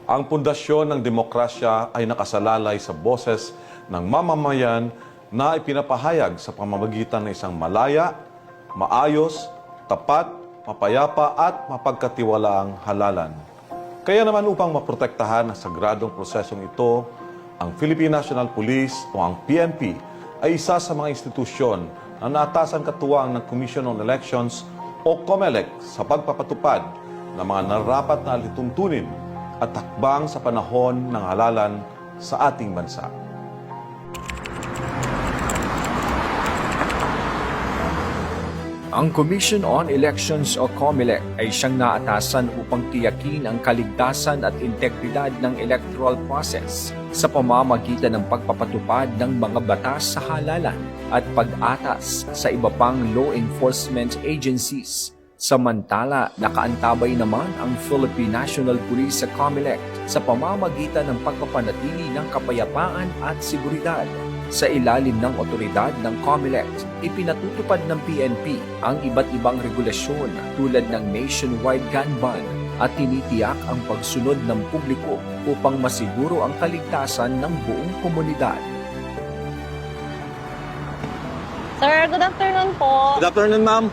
Ang pundasyon ng demokrasya ay nakasalalay sa boses ng mamamayan na ipinapahayag sa pamamagitan ng isang malaya, maayos, tapat, mapayapa at mapagkatiwalaang halalan. Kaya naman upang maprotektahan ang sagradong prosesong ito, ang Philippine National Police o ang PNP ay isa sa mga institusyon na naatasan katuwang ng Commission on Elections o COMELEC sa pagpapatupad ng mga nararapat na alituntunin at hakbang sa panahon ng halalan sa ating bansa. Ang Commission on Elections o COMELEC ay siyang naatasan upang tiyakin ang kaligtasan at integridad ng electoral process sa pamamagitan ng pagpapatupad ng mga batas sa halalan at pag-atas sa iba pang law enforcement agencies. Samantala, nakaantabay naman ang Philippine National Police sa COMELEC sa pamamagitan ng pagpapanatili ng kapayapaan at seguridad. Sa ilalim ng otoridad ng COMELEC, ipinatutupad ng PNP ang iba't ibang regulasyon tulad ng nationwide gun ban at tinitiyak ang pagsunod ng publiko upang masiguro ang kaligtasan ng buong komunidad. Sir, good afternoon po. Good afternoon, ma'am.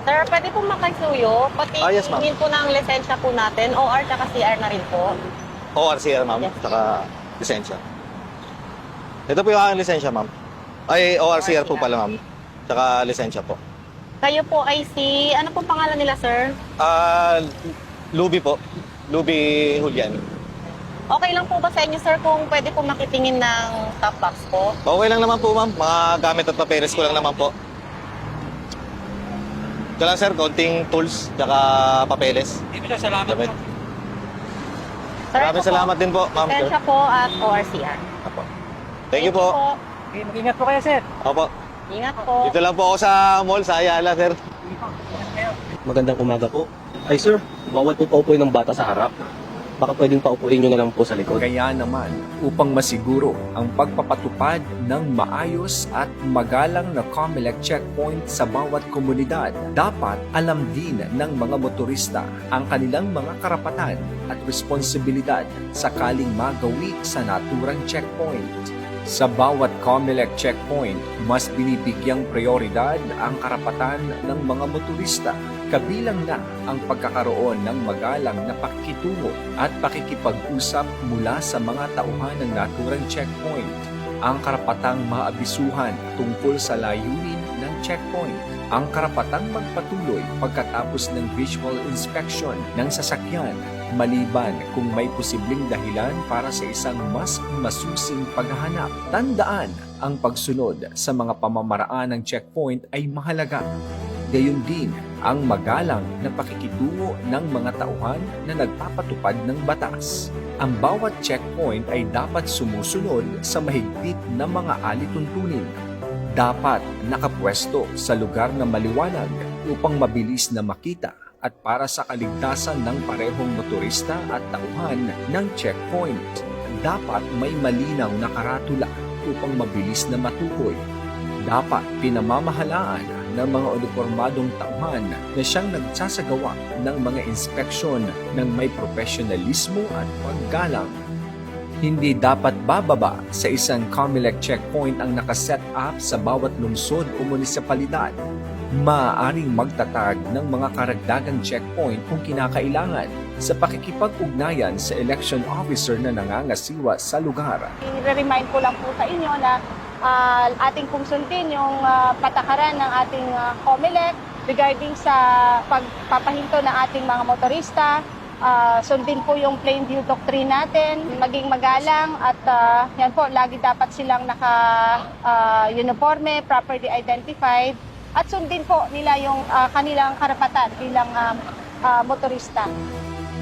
Sir, pwede po makisuyo? Pati Yes, ma'am. hingin po ng lisensya po natin, OR tsaka CR na rin po. ORCR, ma'am. Yes. Saka lisensya. Ito po yung aking lisensya, ma'am. Ay, ORCR po pala, ma'am. Saka lisensya po. Kayo po ay si, ano po pangalan nila, sir? Luby po. Luby Julian. Okay lang po ba sa inyo, sir, kung pwede po makitingin ng top box po? Okay lang naman po, ma'am. Mga gamit at papeles ko lang naman po. Ito lang, sir. Konting tools, saka papeles. Salamat Damit. po. Sir, Maraming ito po, salamat din po, ma'am. Sir. lisensya po at ORCR. Apo. Thank you po. Mag-ingat po kayo, sir. Opo. Ingat po. Dito lang po ako sa mall, sa Ayala, sir. Magandang umaga po. Ay sir, bawal po paupuin ng bata sa harap. Baka pwedeng paupuin nyo na lang po sa likod. Kaya naman, upang masiguro ang pagpapatupad ng maayos at magalang na COMELEC checkpoint sa bawat komunidad, dapat alam din ng mga motorista ang kanilang mga karapatan at responsibilidad sakaling magawi sa naturang checkpoint. Sa bawat COMELEC checkpoint, mas binibigyang prioridad ang karapatan ng mga motorista, kabilang na ang pagkakaroon ng magalang na pakikitungo at pakikipag-usap mula sa mga tauhan ng naturang checkpoint, ang karapatang maabisuhan tungkol sa layunin ng checkpoint, ang karapatang magpatuloy pagkatapos ng visual inspection ng sasakyan, maliban kung may posibleng dahilan para sa isang mas masusing paghahanap. Tandaan, ang pagsunod sa mga pamamaraan ng checkpoint ay mahalaga. Gayon din ang magalang na pakikitungo ng mga tauhan na nagpapatupad ng batas. Ang bawat checkpoint ay dapat sumusunod sa mahigpit na mga alituntunin. Dapat nakapwesto sa lugar na maliwanag upang mabilis na makita at para sa kaligtasan ng parehong motorista at tauhan ng checkpoint. Dapat may malinaw na karatula upang mabilis na matukoy. Dapat pinamamahalaan ng mga uniformadong tauhan na siyang nagsasagawa ng mga inspeksyon ng may profesionalismo at paggalang. Hindi dapat bababa sa isang COMELEC checkpoint ang nakaset up sa bawat lungsod o munisipalidad. Maaaring magtatag ng mga karagdagang checkpoint kung kinakailangan sa pakikipag-ugnayan sa election officer na nangangasiwa sa lugar. I-remind ko lang po sa inyo na ating pong sundin yung patakaran ng ating COMELEC regarding sa pagpapahinto ng ating mga motorista. Sundin po yung plain view doctrine natin, maging magalang at yan po, lagi dapat silang naka-uniforme, properly identified at sundin po nila yung kanilang karapatan bilang motorista.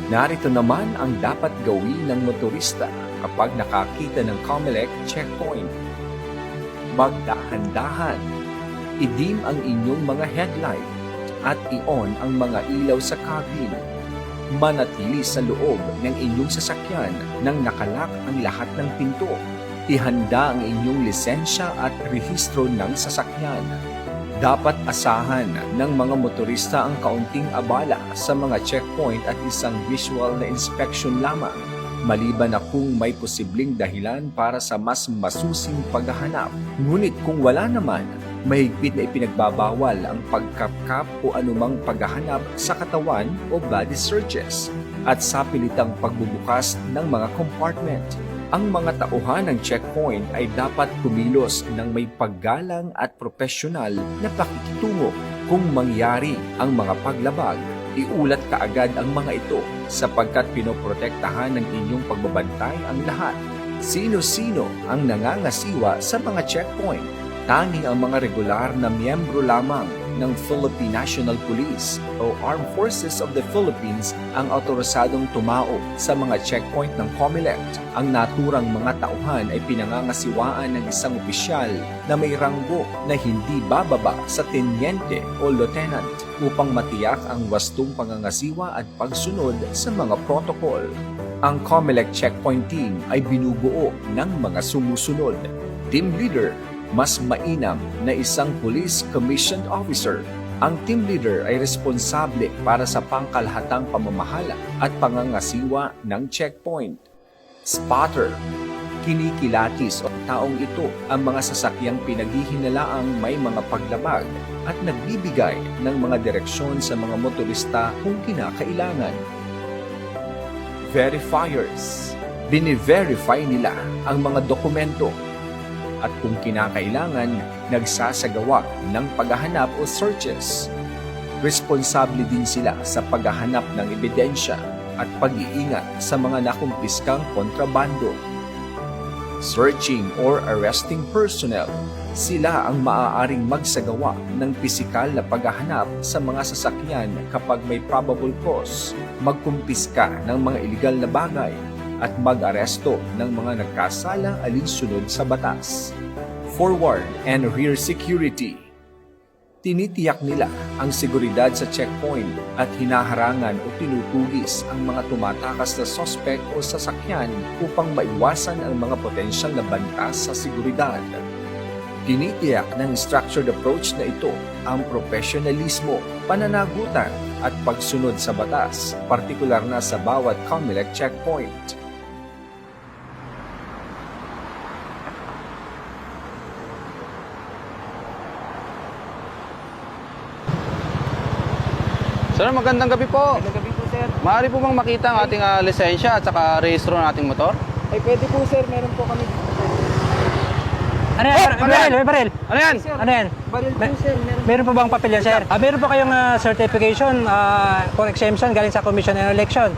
Narito naman ang dapat gawin ng motorista kapag nakakita ng COMELEC checkpoint. Magdahan-dahan. Idim ang inyong mga headlight at i-on ang mga ilaw sa cabin. Manatili sa loob ng inyong sasakyan nang nakalak ang lahat ng pinto. Ihanda ang inyong lisensya at rehistro ng sasakyan. Dapat asahan ng mga motorista ang kaunting abala sa mga checkpoint at isang visual na inspection lamang, maliban na kung may posibleng dahilan para sa mas masusing paghahanap. Ngunit kung wala naman, mahigpit na ipinagbabawal ang pagkapkap o anumang paghahanap sa katawan o body searches at sapilitang pagbubukas ng mga compartment. Ang mga tauhan ng checkpoint ay dapat kumilos ng may paggalang at profesional na pakikitungo. Kung mangyari ang mga paglabag, iulat kaagad ang mga ito sapagkat pinoprotektahan ng inyong pagbabantay ang lahat. Sino-sino ang nangangasiwa sa mga checkpoint? Tanging ang mga regular na miyembro lamang ng Philippine National Police o Armed Forces of the Philippines ang autorisadong tumao sa mga checkpoint ng COMELEC. Ang naturang mga tauhan ay pinangangasiwaan ng isang opisyal na may ranggo na hindi bababa sa tenyente o lieutenant upang matiyak ang wastong pangangasiwa at pagsunod sa mga protocol. Ang COMELEC checkpoint team ay binubuo ng mga sumusunod: Team Leader, mas mainam na isang police commissioned officer. Ang team leader ay responsable para sa pangkalahatang pamamahala at pangangasiwa ng checkpoint. Spotter, kinikilatis o taong ito ang mga sasakyang pinaghihinalaang may mga paglabag at nagbibigay ng mga direksyon sa mga motorista kung kinakailangan. Verifiers, bini-verify nila ang mga dokumento at kung kinakailangan, nagsasagawa ng paghahanap o searches. Responsable din sila sa paghahanap ng ebidensya at pag-iingat sa mga nakumpiskang kontrabando. Searching or arresting personnel, sila ang maaaring magsagawa ng pisikal na paghahanap sa mga sasakyan kapag may probable cause, magkumpiska ng mga iligal na bagay, at mag-aresto ng mga nagkasalang alinsunod sa batas. Forward and rear security. Tinitiyak nila ang seguridad sa checkpoint at hinaharangan o tinutugis ang mga tumatakas na sospek o sasakyan upang maiwasan ang mga potensyal na banta sa seguridad. Tinitiyak ng structured approach na ito ang profesionalismo, pananagutan at pagsunod sa batas, partikular na sa bawat COMELEC checkpoint. Sir, magandang gabi po. Magandang gabi po, sir. Maaari po bang makita ang ating lisensya at saka rehistro ng ating motor? Ay, pwede po, sir. Meron po kami. Ano yan? ano yan? May baril. Ano yan? Ano yan? Baril po, sir. Meron po bang papel yan, sir? Meron po kayong certification for exemption galing sa Commission on Election?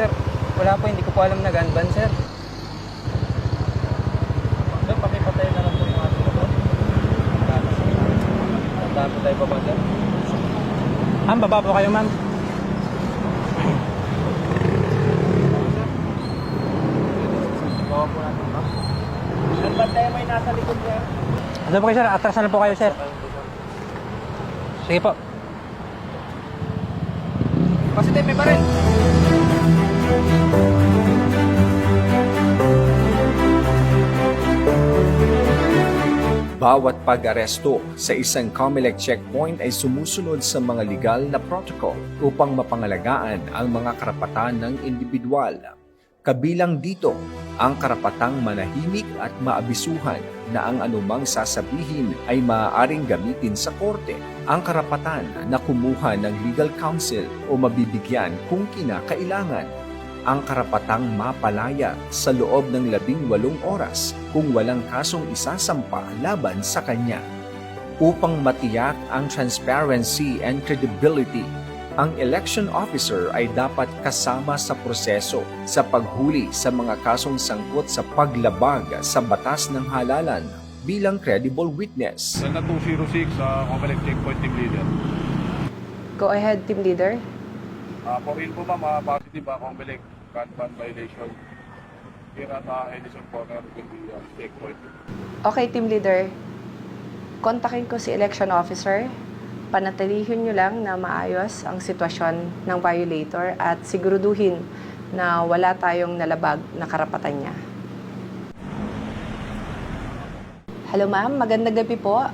Sir, wala po. Hindi ko po alam na gun ban, sir. Sir, pakipatay na lang po yung ating motor. Tandaan po tayo pa ba, sir? Baba po kayo, ma'am. Bawa po natin, ma'am. Ang bantay mo yung nasa likod, sir. Ano po kayo, sir? Atras na lang po kayo, sir. Sige po. Kasi tayo may baril. Bawat pag-aresto sa isang COMELEC checkpoint ay sumusunod sa mga legal na protocol upang mapangalagaan ang mga karapatan ng individual. Kabilang dito ang karapatang manahimik at maabisuhan na ang anumang sasabihin ay maaaring gamitin sa korte, ang karapatan na kumuha ng legal counsel o mabibigyan kung kinakailangan, ang karapatang mapalaya sa loob ng 18 oras kung walang kasong isasampa laban sa kanya. Upang matiyak ang transparency and credibility, ang election officer ay dapat kasama sa proseso sa paghuli sa mga kasong sangkot sa paglabag sa batas ng halalan bilang credible witness. Delta 206 COMELEC checkpoint team leader. Go ahead, team leader. For info ma'am, positive COMELEC gun ban violation here at Edison Corner will be checkpoint. Okay, team leader. Kontakin ko si election officer. Panatilihin nyo lang na maayos ang sitwasyon ng violator at siguruduhin na wala tayong nalabag na karapatan niya. Hello ma'am, magandang gabi po.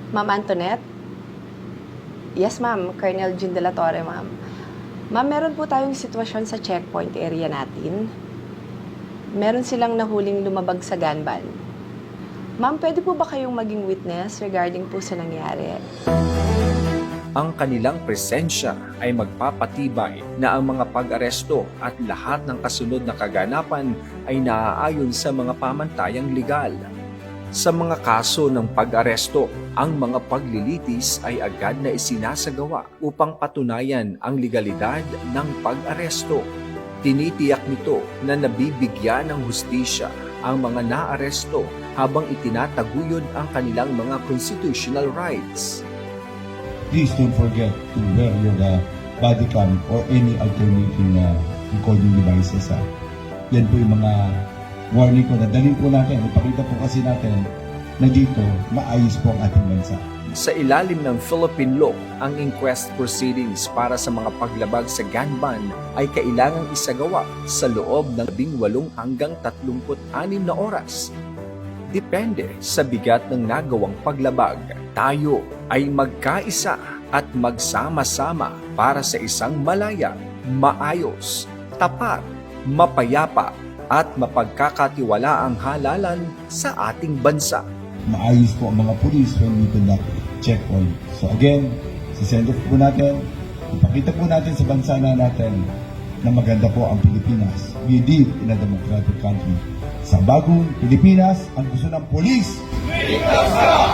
Ma'am Antoinette? Yes, ma'am. Colonel Jun de la Torre, ma'am. Ma'am, meron po tayong sitwasyon sa checkpoint area natin. Meron silang nahuling lumabag sa gun ban. Ma'am, pwede po ba kayong maging witness regarding po sa nangyari? Ang kanilang presensya ay magpapatibay na ang mga pag-aresto at lahat ng kasunod na kaganapan ay naaayon sa mga pamantayang legal. Sa mga kaso ng pag-aresto, ang mga paglilitis ay agad na isinasagawa upang patunayan ang legalidad ng pag-aresto. Tinitiyak nito na nabibigyan ng hustisya ang mga naaresto habang itinataguyod ang kanilang mga constitutional rights. Please don't forget to wear your body cam or any alternating recording devices. Yan po yung mga warning ko na dalhin po natin. Ipakita po kasi natin na dito maayos po ang ating bansa. Sa ilalim ng Philippine law, ang inquest proceedings para sa mga paglabag sa gun ban ay kailangang isagawa sa loob ng 18 hanggang 36 na oras. Depende sa bigat ng nagawang paglabag. Tayo ay magkaisa at magsama-sama para sa isang malaya, maayos, tapat, mapayapa at mapagkakatiwalaang halalan sa ating bansa. Maayos po ang mga pulis when we conduct checkpoint. So again, sisend off po natin, ipakita po natin sa bansa na natin na maganda po ang Pilipinas. We live in a democratic country. Sa bagong Pilipinas, ang gusto ng pulis, ligtas ka!